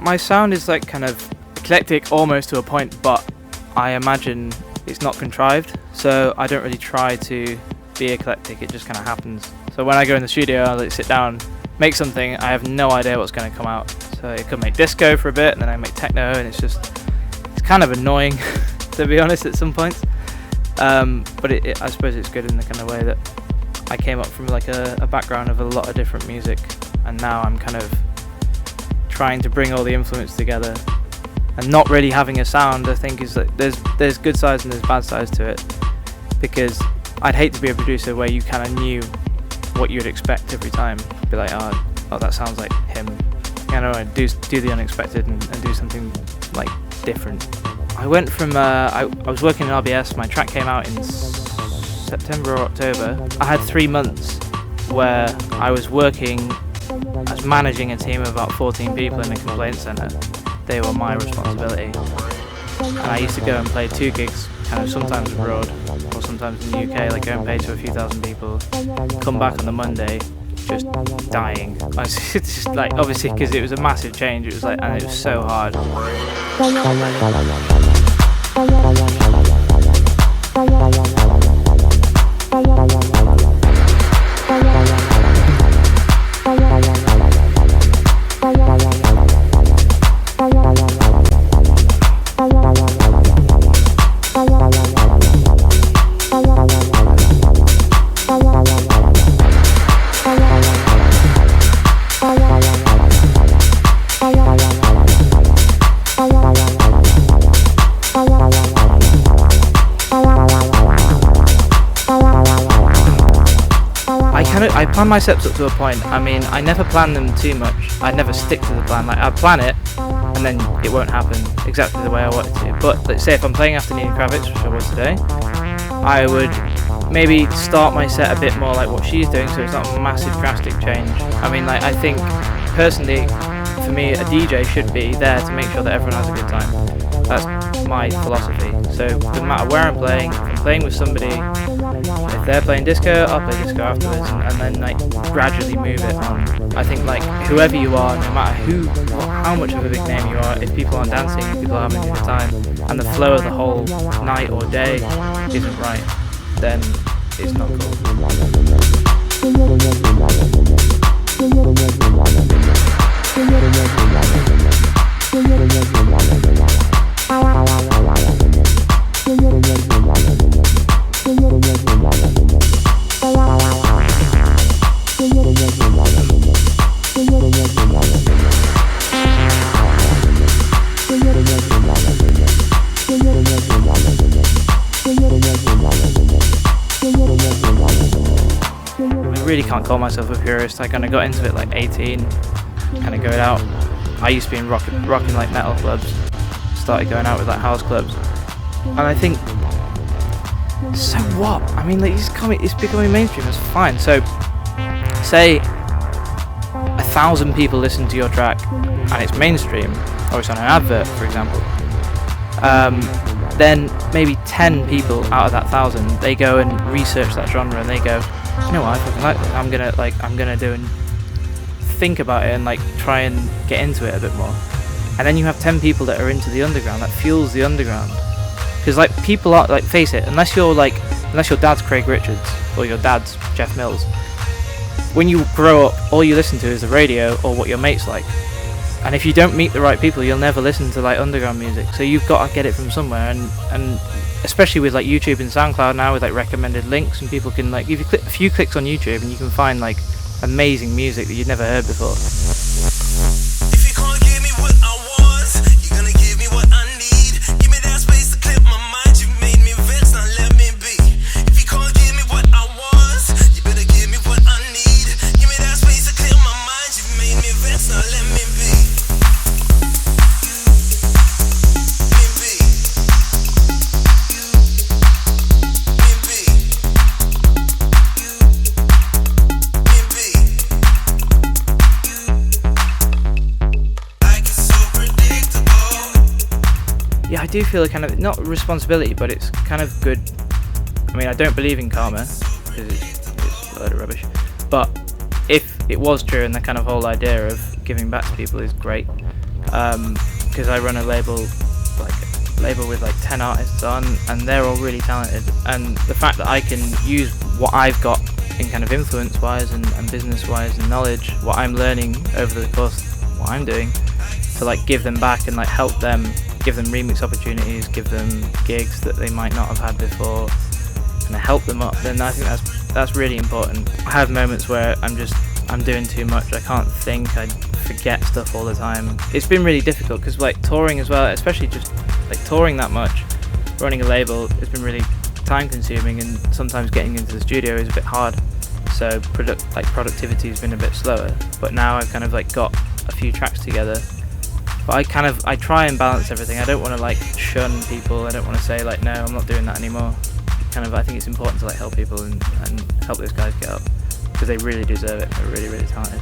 my sound is like kind of eclectic almost to a point, but I imagine it's not contrived, so I don't really try to be eclectic, it just kind of happens. So when I go in the studio, I like sit down, make something, I have no idea what's going to come out. So I could make disco for a bit, and then I make techno, and it's kind of annoying to be honest at some points. But I suppose it's good in the kind of way that I came up from like a background of a lot of different music, and now I'm kind of trying to bring all the influence together. And not really having a sound, I think, is like there's good sides and there's bad sides to it, because I'd hate to be a producer where you kind of knew what you'd expect every time. Be like, oh, that sounds like him. You know, do the unexpected and do something like different. I went from I was working in RBS. My track came out in September or October. I had 3 months where I was working as managing a team of about 14 people in a complaint centre. They were my responsibility, and I used to go and play 2 gigs, kind of sometimes abroad or sometimes in the UK, like go and play to a few thousand people, come back on the Monday just dying. I was just like, obviously because it was a massive change, it was like, and it was so hard. I plan my steps up to a point. I mean, I never plan them too much. I never stick to the plan. Like, I plan it, and then it won't happen exactly the way I want it to. But let's say if I'm playing after Nina Kravitz, which I was today, I would maybe start my set a bit more like what she's doing, so it's not a massive drastic change. I mean, like, I think personally, for me, a DJ should be there to make sure that everyone has a good time. That's my philosophy. So it doesn't matter where I'm playing with somebody. If they're playing disco, I'll play disco afterwards, and then like gradually move it on. I think like whoever you are, no matter who or how much of a big name you are, if people aren't dancing, if people are having a good time, and the flow of the whole night or day isn't right, then it's not I really can't call myself a purist. I kind of got into it like 18, kind of going out. I used to be in rocking like metal clubs, started going out with like house clubs, and I think, so what? I mean, like, it's becoming mainstream, it's fine. So say 1,000 people listen to your track and it's mainstream, or it's on an advert, for example, then maybe 10 people out of that 1,000, they go and research that genre and they go, you know what, I fucking like this. I'm gonna do and think about it and like try and get into it a bit more. And then you have 10 people that are into the underground, that fuels the underground. Because like people are like, face it, unless your dad's Craig Richards or your dad's Jeff Mills, when you grow up, all you listen to is the radio or what your mates like. And if you don't meet the right people, you'll never listen to like underground music. So you've got to get it from somewhere, and especially with like YouTube and SoundCloud now with like recommended links, and people can like, if you click a few clicks on YouTube and you can find like amazing music that you'd never heard before. Yeah, I do feel a kind of, not responsibility, but it's kind of good. I mean, I don't believe in karma, because it's a load of rubbish. But if it was true, and the kind of whole idea of giving back to people is great, because I run a label with like 10 artists on, and they're all really talented, and the fact that I can use what I've got in kind of influence wise and business wise and knowledge, what I'm learning over the course of what I'm doing, to like give them back and like help them, give them remix opportunities, give them gigs that they might not have had before, and help them up, then I think that's really important. I have moments where I'm doing too much, I can't think, I forget stuff all the time. It's been really difficult because like touring as well, especially just like touring that much, running a label, it's been really time consuming, and sometimes getting into the studio is a bit hard, so productivity has been a bit slower. But now I've kind of like got a few tracks together, but I try and balance everything. I don't want to like shun people, I don't want to say like no, I'm not doing that anymore. I think it's important to like help people and help those guys get up, because they really deserve it. They're really, really talented.